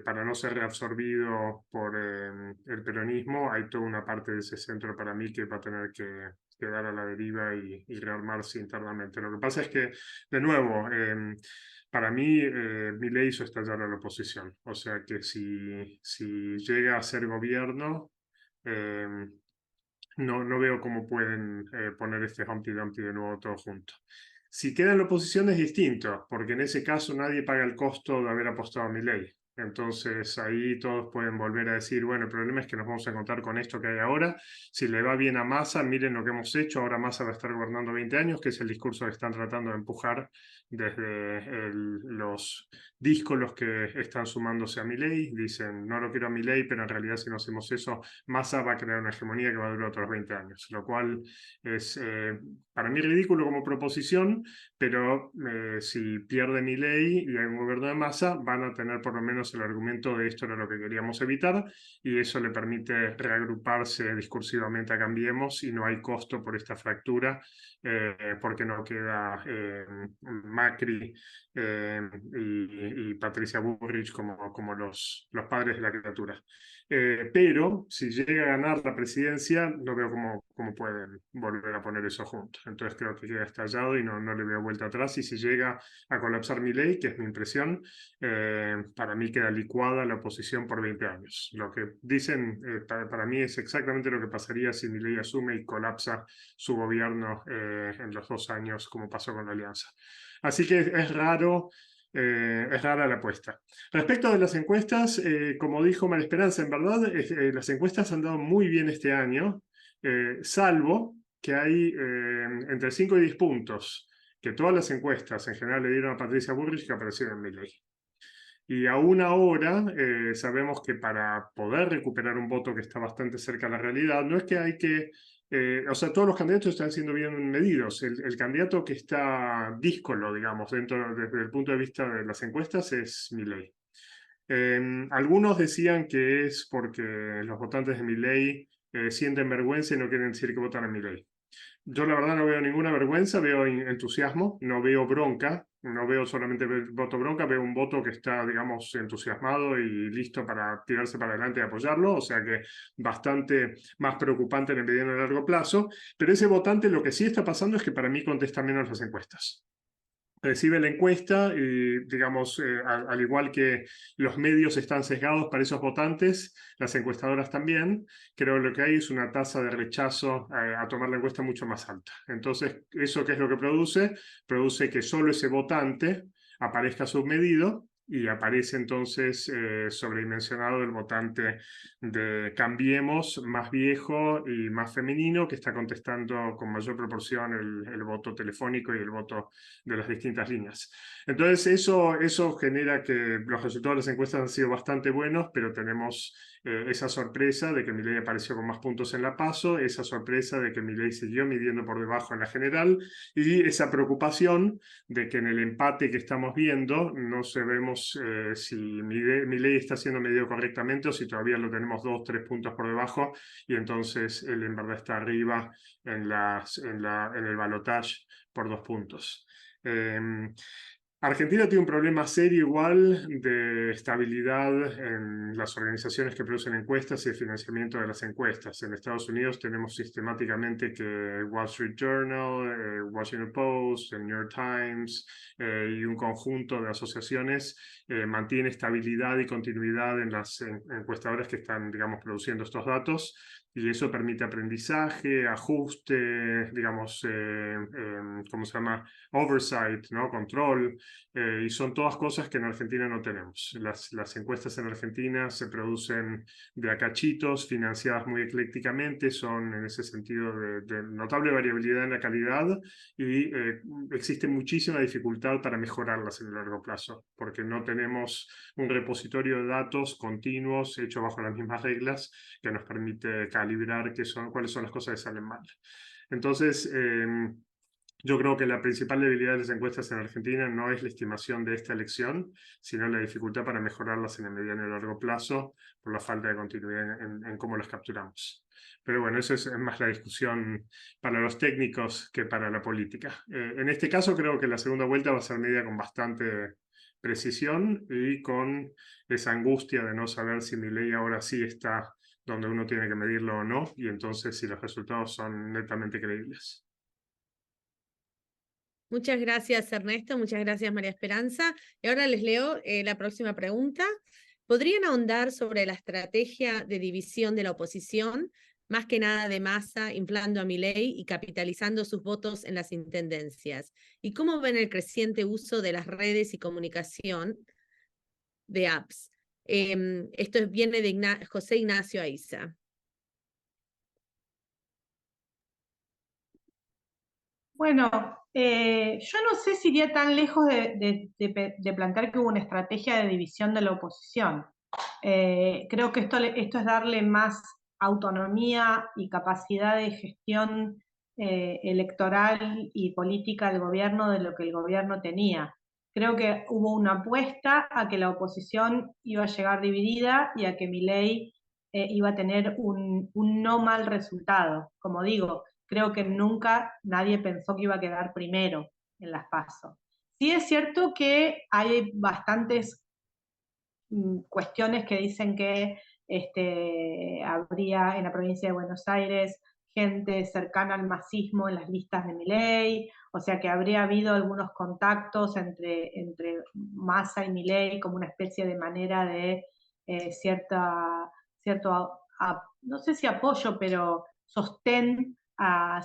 para no ser reabsorbido por el peronismo, hay toda una parte de ese centro para mí que va a tener que quedar a la deriva y rearmarse internamente. Lo que pasa es que, de nuevo, para mí, Milei hizo estallar a la oposición. O sea que si llega a ser gobierno, no veo cómo pueden poner este Humpty Dumpty de nuevo todo junto. Si queda en la oposición es distinto, porque en ese caso nadie paga el costo de haber apostado a Milei. Entonces ahí todos pueden volver a decir, bueno, el problema es que nos vamos a encontrar con esto que hay ahora. Si le va bien a Massa, miren lo que hemos hecho, ahora Massa va a estar gobernando 20 años, que es el discurso que están tratando de empujar desde los díscolos que están sumándose a Milei. Dicen, no lo quiero a Milei, pero en realidad si no hacemos eso, Massa va a crear una hegemonía que va a durar otros 20 años, lo cual es para mí ridículo como proposición, pero si pierde Milei y hay un gobierno de Massa, van a tener por lo menos el argumento de esto era lo que queríamos evitar, y eso le permite reagruparse discursivamente a Cambiemos y no hay costo por esta fractura, porque no queda Macri y Patricia Bullrich como los padres de la criatura. Pero si llega a ganar la presidencia, no veo cómo pueden volver a poner eso juntos. Entonces creo que queda estallado y no le veo vuelta atrás. Y si llega a colapsar Milei, que es mi impresión, para mí queda licuada la oposición por 20 años. Lo que dicen para mí es exactamente lo que pasaría si Milei asume y colapsa su gobierno en los 2 años, como pasó con la Alianza. Así que es rara la apuesta. Respecto de las encuestas, como dijo María Esperanza, en verdad las encuestas han dado muy bien este año, salvo que hay entre 5 y 10 puntos que todas las encuestas en general le dieron a Patricia Bullrich que aparecieron en Milei. Y aún ahora sabemos que para poder recuperar un voto que está bastante cerca de la realidad, no es que hay que o sea, todos los candidatos están siendo bien medidos. El candidato que está díscolo, digamos, desde el punto de vista de las encuestas es Milei. Algunos decían que es porque los votantes de Milei sienten vergüenza y no quieren decir que votan a Milei. Yo la verdad no veo ninguna vergüenza, veo entusiasmo, no veo bronca, no veo solamente voto bronca, veo un voto que está, digamos, entusiasmado y listo para tirarse para adelante y apoyarlo, o sea que bastante más preocupante en el mediano y largo plazo, pero ese votante lo que sí está pasando es que para mí contesta menos las encuestas. Recibe la encuesta y, digamos, al igual que los medios están sesgados para esos votantes, las encuestadoras también, creo que lo que hay es una tasa de rechazo a tomar la encuesta mucho más alta. Entonces, ¿eso qué es lo que produce? Produce que solo ese votante aparezca submedido y aparece entonces sobredimensionado el votante de Cambiemos, más viejo y más femenino, que está contestando con mayor proporción el voto telefónico y el voto de las distintas líneas. Entonces eso genera que los resultados de las encuestas han sido bastante buenos, pero tenemos esa sorpresa de que Milei apareció con más puntos en la PASO, esa sorpresa de que Milei siguió midiendo por debajo en la general, y esa preocupación de que en el empate que estamos viendo no sabemos si Milei está siendo medido correctamente o si todavía lo tenemos 2 o 3 puntos por debajo, y entonces él en verdad está arriba en el balotaje por 2 puntos. Argentina tiene un problema serio igual de estabilidad en las organizaciones que producen encuestas y el financiamiento de las encuestas. En Estados Unidos tenemos sistemáticamente que Wall Street Journal, Washington Post, el New York Times y un conjunto de asociaciones mantiene estabilidad y continuidad en las encuestadoras que están, digamos, produciendo estos datos. Y eso permite aprendizaje, ajuste, digamos, ¿cómo se llama? Oversight, ¿no? Control. y son todas cosas que en Argentina no tenemos. Las encuestas en Argentina se producen de a cachitos, financiadas muy eclécticamente, son en ese sentido de notable variabilidad en la calidad, y existe muchísima dificultad para mejorarlas en el largo plazo, porque no tenemos un repositorio de datos continuos hecho bajo las mismas reglas que nos permite calibrar cuáles son las cosas que salen mal. Entonces, yo creo que la principal debilidad de las encuestas en Argentina no es la estimación de esta elección, sino la dificultad para mejorarlas en el mediano y largo plazo por la falta de continuidad en cómo las capturamos. Pero bueno, eso es más la discusión para los técnicos que para la política. En este caso creo que la segunda vuelta va a ser medida con bastante precisión y con esa angustia de no saber si Milei ahora sí está donde uno tiene que medirlo o no, y entonces si los resultados son netamente creíbles. Muchas gracias, Ernesto. Muchas gracias, María Esperanza. Y ahora les leo la próxima pregunta. ¿Podrían ahondar sobre la estrategia de división de la oposición, más que nada de Massa, inflando a Milei y capitalizando sus votos en las intendencias? ¿Y cómo ven el creciente uso de las redes y comunicación de apps? Esto viene de José Ignacio Aiza. Bueno, yo no sé si iría tan lejos de plantear que hubo una estrategia de división de la oposición. Creo que esto es darle más autonomía y capacidad de gestión electoral y política al gobierno de lo que el gobierno tenía. Creo que hubo una apuesta a que la oposición iba a llegar dividida y a que Milei iba a tener un no mal resultado. Como digo, creo que nunca nadie pensó que iba a quedar primero en las PASO. Sí es cierto que hay bastantes cuestiones que dicen que habría en la provincia de Buenos Aires gente cercana al masismo en las listas de Milei, o sea que habría habido algunos contactos entre Massa y Milei como una especie de manera de cierto, no sé si apoyo, pero sostén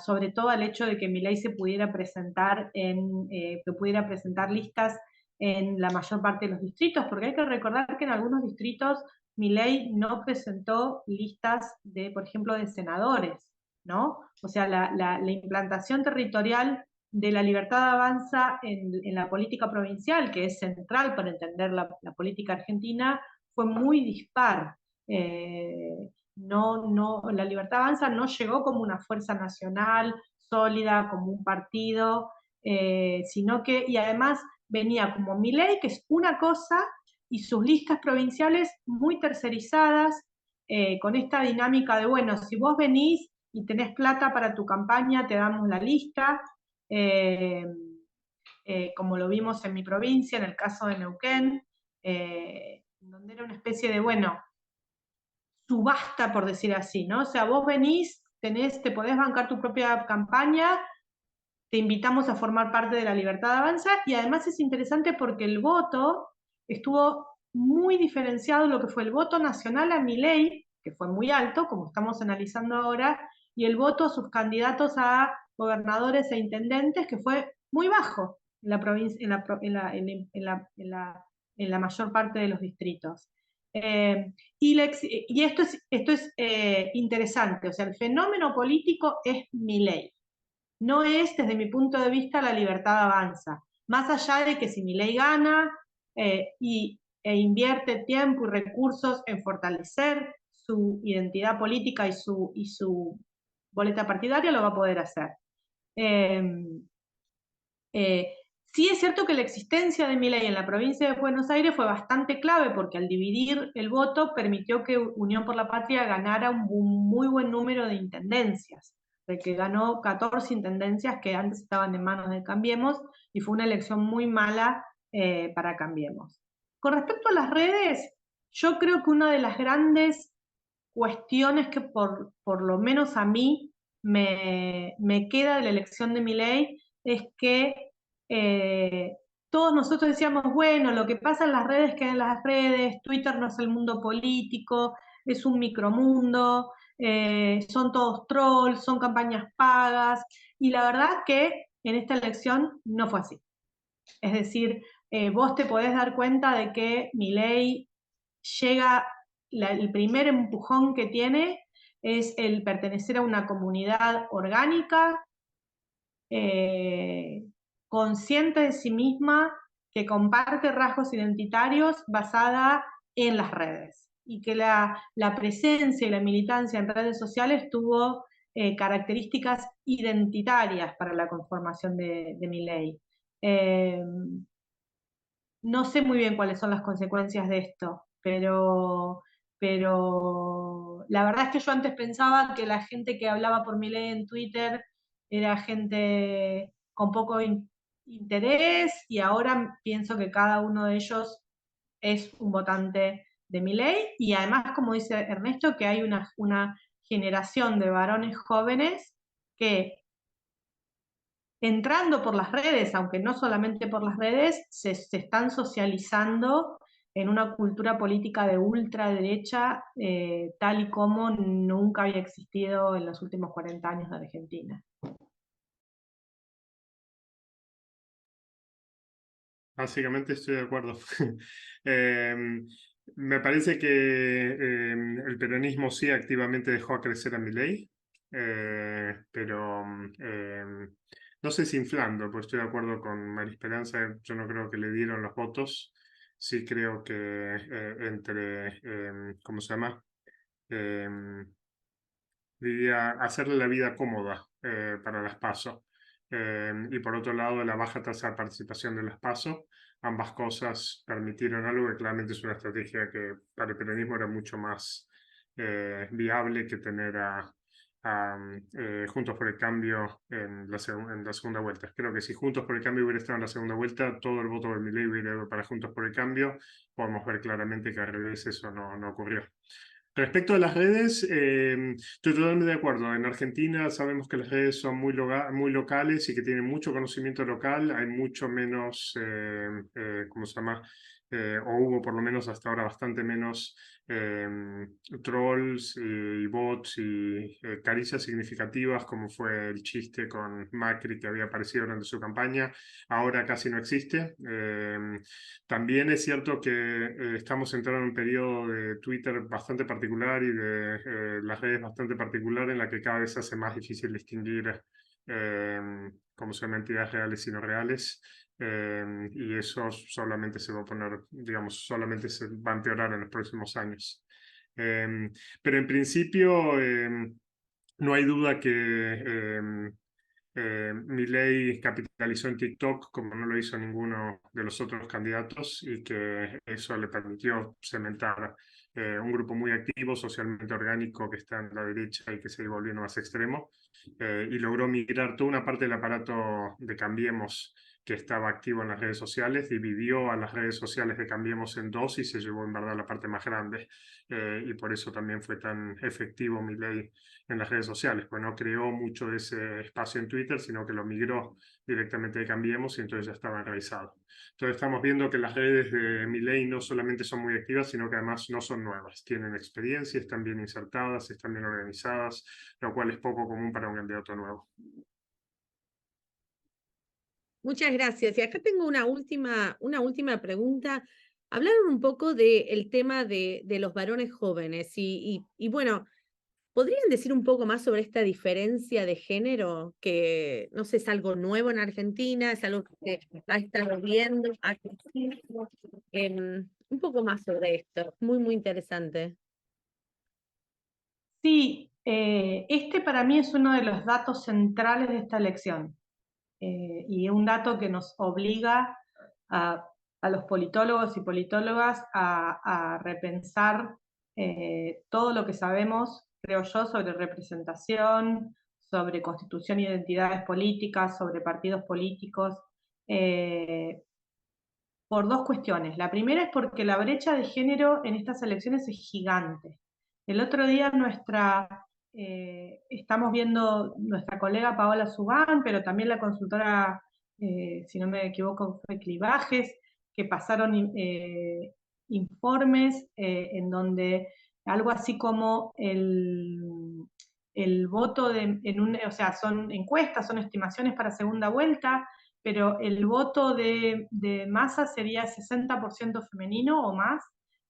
sobre todo al hecho de que Milei se pudiera presentar que pudiera presentar listas en la mayor parte de los distritos, porque hay que recordar que en algunos distritos Milei no presentó listas de, por ejemplo, de senadores, ¿no? O sea, la implantación territorial de la Libertad Avanza en la política provincial, que es central para entender la política argentina, fue muy dispar. La Libertad Avanza no llegó como una fuerza nacional sólida, como un partido, sino que, y además venía como Milei, que es una cosa, y sus listas provinciales muy tercerizadas, con esta dinámica de, bueno, si vos venís y tenés plata para tu campaña, te damos la lista, como lo vimos en mi provincia, en el caso de Neuquén, donde era una especie de, bueno, subasta, por decir así, ¿no? O sea, vos venís, te podés bancar tu propia campaña, te invitamos a formar parte de la Libertad Avanza, y además es interesante porque el voto estuvo muy diferenciado, lo que fue el voto nacional a Milei, que fue muy alto, como estamos analizando ahora, y el voto a sus candidatos a gobernadores e intendentes, que fue muy bajo en la provincia, en la mayor parte de los distritos. Y esto es interesante, o sea, el fenómeno político es Milei. No es, desde mi punto de vista, la Libertad Avanza. Más allá de que si Milei gana e invierte tiempo y recursos en fortalecer su identidad política y su boleta partidaria, lo va a poder hacer. Sí es cierto que la existencia de Milei en la provincia de Buenos Aires fue bastante clave, porque al dividir el voto permitió que Unión por la Patria ganara un muy buen número de intendencias, de que ganó 14 intendencias que antes estaban en manos de Cambiemos, y fue una elección muy mala para Cambiemos. Con respecto a las redes, yo creo que una de las grandes cuestiones que por lo menos a mí me queda de la elección de Milei es que todos nosotros decíamos, bueno, lo que pasa en las redes queda en las redes, Twitter no es el mundo político, es un micromundo, son todos trolls, son campañas pagas, y la verdad que en esta elección no fue así. Es decir, vos te podés dar cuenta de que Milei llega, el primer empujón que tiene es el pertenecer a una comunidad orgánica, consciente de sí misma, que comparte rasgos identitarios basada en las redes, y que la presencia y la militancia en redes sociales tuvo características identitarias para la conformación de Milei. No sé muy bien cuáles son las consecuencias de esto, pero la verdad es que yo antes pensaba que la gente que hablaba por Milei en Twitter era gente con poco interés, y ahora pienso que cada uno de ellos es un votante de Milei, y además, como dice Ernesto, que hay una generación de varones jóvenes que, entrando por las redes, aunque no solamente por las redes, se están socializando en una cultura política de ultraderecha, tal y como nunca había existido en los últimos 40 años de Argentina. Básicamente estoy de acuerdo. Me parece que el peronismo sí activamente dejó a crecer a Milei, pero no sé si inflando, pues estoy de acuerdo con María Esperanza, yo no creo que le dieron los votos, sí creo que entre, ¿cómo se llama? Diría, hacerle la vida cómoda para las PASO. Y por otro lado, la baja tasa de participación de las PASO. Ambas cosas permitieron algo que claramente es una estrategia que para el peronismo era mucho más viable que tener a Juntos por el Cambio en la segunda vuelta. Creo que si Juntos por el Cambio hubiera estado en la segunda vuelta, todo el voto de Milei hubiera ido para Juntos por el Cambio. Podemos ver claramente que al revés eso no ocurrió. Respecto a las redes, estoy totalmente de acuerdo. En Argentina sabemos que las redes son muy locales y que tienen mucho conocimiento local. Hay mucho menos, ¿cómo se llama? O hubo por lo menos hasta ahora bastante menos trolls y bots y caricias significativas, como fue el chiste con Macri que había aparecido durante su campaña. Ahora casi no existe. También es cierto que estamos entrando en un periodo de Twitter bastante particular y de las redes bastante particular, en la que cada vez se hace más difícil distinguir cómo son entidades reales y no reales. Y eso solamente se va a poner, digamos, solamente se va a empeorar en los próximos años. Pero en principio no hay duda que Milei capitalizó en TikTok como no lo hizo ninguno de los otros candidatos, y que eso le permitió cementar un grupo muy activo, socialmente orgánico, que está en la derecha y que se iba volviendo más extremo, y logró migrar toda una parte del aparato de Cambiemos que estaba activo en las redes sociales, dividió a las redes sociales de Cambiemos en dos y se llevó en verdad la parte más grande, y por eso también fue tan efectivo Milei en las redes sociales, pues no creó mucho de ese espacio en Twitter, sino que lo migró directamente de Cambiemos y entonces ya estaba enraizado. Entonces estamos viendo que las redes de Milei no solamente son muy activas, sino que además no son nuevas, tienen experiencia, están bien insertadas, están bien organizadas, lo cual es poco común para un candidato nuevo. Muchas gracias. Y acá tengo una última pregunta. Hablaron un poco del tema de los varones jóvenes y bueno, ¿podrían decir un poco más sobre esta diferencia de género? Que no sé, es algo nuevo en Argentina, es algo que ha estado viendo, un poco más sobre esto. Muy interesante. Sí, este para mí es uno de los datos centrales de esta elección, y un dato que nos obliga a los politólogos y politólogas a repensar todo lo que sabemos, creo yo, sobre representación, sobre constitución e identidades políticas, sobre partidos políticos, por dos cuestiones. La primera es porque la brecha de género en estas elecciones es gigante. El otro día estamos viendo nuestra colega Paola Subán, pero también la consultora, si no me equivoco, fue Clivajes, que pasaron informes en donde algo así como el voto o sea, son encuestas, son estimaciones para segunda vuelta, pero el voto de Massa sería 60% femenino o más,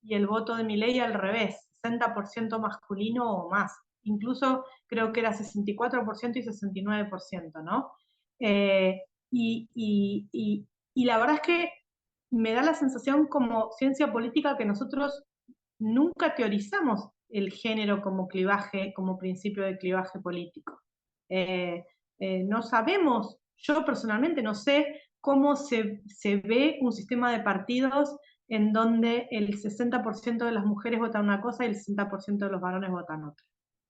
y el voto de Milei al revés, 60% masculino o más. Incluso creo que era 64% y 69%, ¿no? Y la verdad es que me da la sensación como ciencia política que nosotros nunca teorizamos el género como clivaje, como principio de clivaje político. No sabemos, yo personalmente no sé cómo se ve un sistema de partidos en donde el 60% de las mujeres votan una cosa y el 60% de los varones votan otra,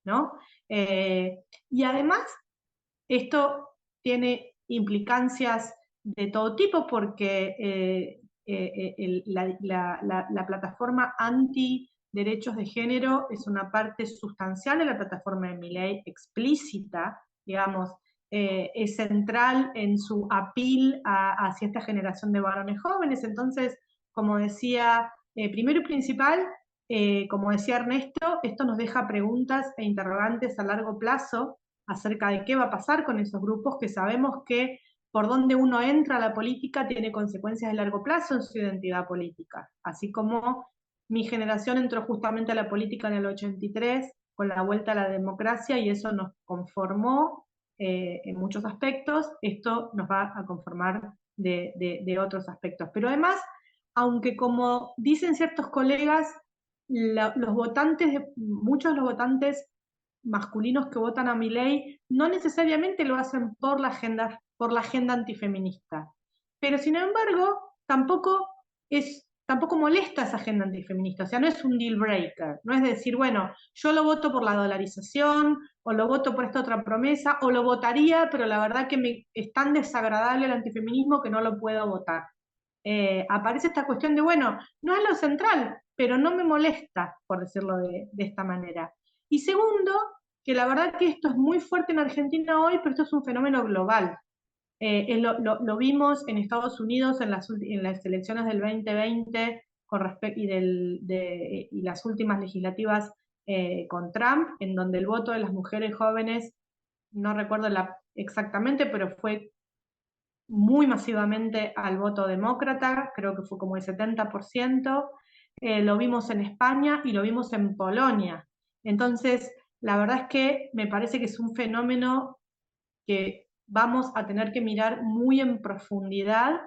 ¿no? Y además, esto tiene implicancias de todo tipo porque la plataforma anti-derechos de género es una parte sustancial de la plataforma de Milei, explícita, digamos, es central en su appeal hacia esta generación de varones jóvenes. Entonces, como decía, primero y principal, como decía Ernesto, esto nos deja preguntas e interrogantes a largo plazo acerca de qué va a pasar con esos grupos que sabemos que por donde uno entra a la política tiene consecuencias de largo plazo en su identidad política. Así como mi generación entró justamente a la política en el 83 con la vuelta a la democracia y eso nos conformó en muchos aspectos, esto nos va a conformar de otros aspectos. Pero además, aunque como dicen ciertos colegas, los votantes, muchos de los votantes masculinos que votan a Milei no necesariamente lo hacen por la agenda antifeminista. Pero sin embargo, tampoco molesta esa agenda antifeminista, o sea, no es un deal breaker, no es decir, bueno, yo lo voto por la dolarización, o lo voto por esta otra promesa, o lo votaría, pero la verdad que es tan desagradable el antifeminismo que no lo puedo votar. Aparece esta cuestión de, bueno, no es lo central, pero no me molesta, por decirlo de esta manera. Y segundo, que la verdad que esto es muy fuerte en Argentina hoy, pero esto es un fenómeno global. Lo vimos en Estados Unidos en las elecciones del 2020 y las últimas legislativas con Trump, en donde el voto de las mujeres jóvenes, no recuerdo exactamente, pero fue muy masivamente al voto demócrata, creo que fue como el 70%, lo vimos en España y lo vimos en Polonia. Entonces, la verdad es que me parece que es un fenómeno que vamos a tener que mirar muy en profundidad.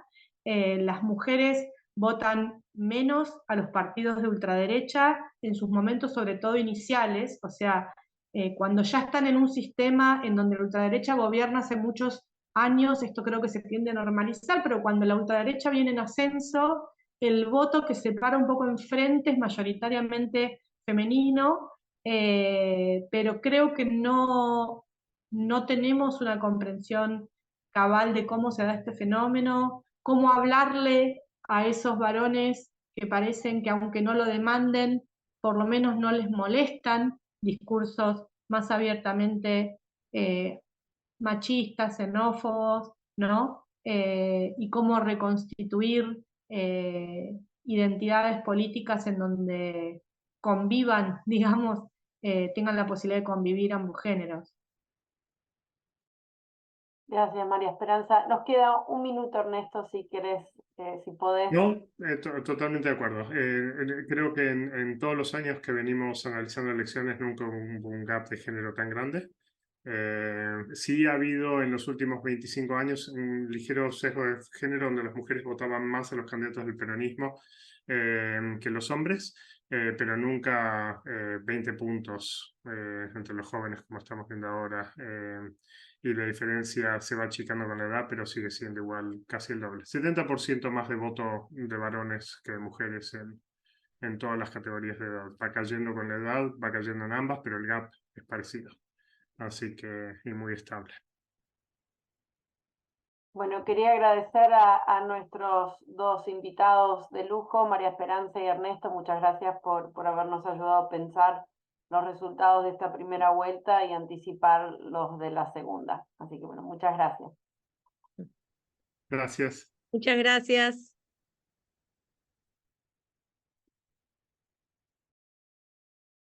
Las mujeres votan menos a los partidos de ultraderecha en sus momentos, sobre todo iniciales, o sea, cuando ya están en un sistema en donde la ultraderecha gobierna hace muchos años, esto creo que se tiende a normalizar, pero cuando la ultraderecha viene en ascenso, el voto que se para un poco enfrente es mayoritariamente femenino, pero creo que no tenemos una comprensión cabal de cómo se da este fenómeno, cómo hablarle a esos varones que parecen que aunque no lo demanden, por lo menos no les molestan discursos más abiertamente machistas, xenófobos, ¿no? Y cómo reconstituir identidades políticas en donde convivan, digamos, tengan la posibilidad de convivir ambos géneros. Gracias, María Esperanza. Nos queda un minuto, Ernesto, si querés, si podés. No, totalmente de acuerdo. Creo que en todos los años que venimos analizando elecciones nunca hubo un gap de género tan grande. Sí ha habido en los últimos 25 años un ligero sesgo de género donde las mujeres votaban más a los candidatos del peronismo que los hombres, pero nunca 20 puntos entre los jóvenes como estamos viendo ahora. Y la diferencia se va achicando con la edad, pero sigue siendo igual, casi el doble. 70% más de voto de varones que de mujeres en todas las categorías de edad. Va cayendo con la edad, va cayendo en ambas, pero el gap es parecido. Así que, y muy estable. Bueno, quería agradecer a nuestros dos invitados de lujo, María Esperanza y Ernesto. Muchas gracias por habernos ayudado a pensar los resultados de esta primera vuelta y anticipar los de la segunda. Así que bueno, muchas gracias. Gracias. Muchas gracias.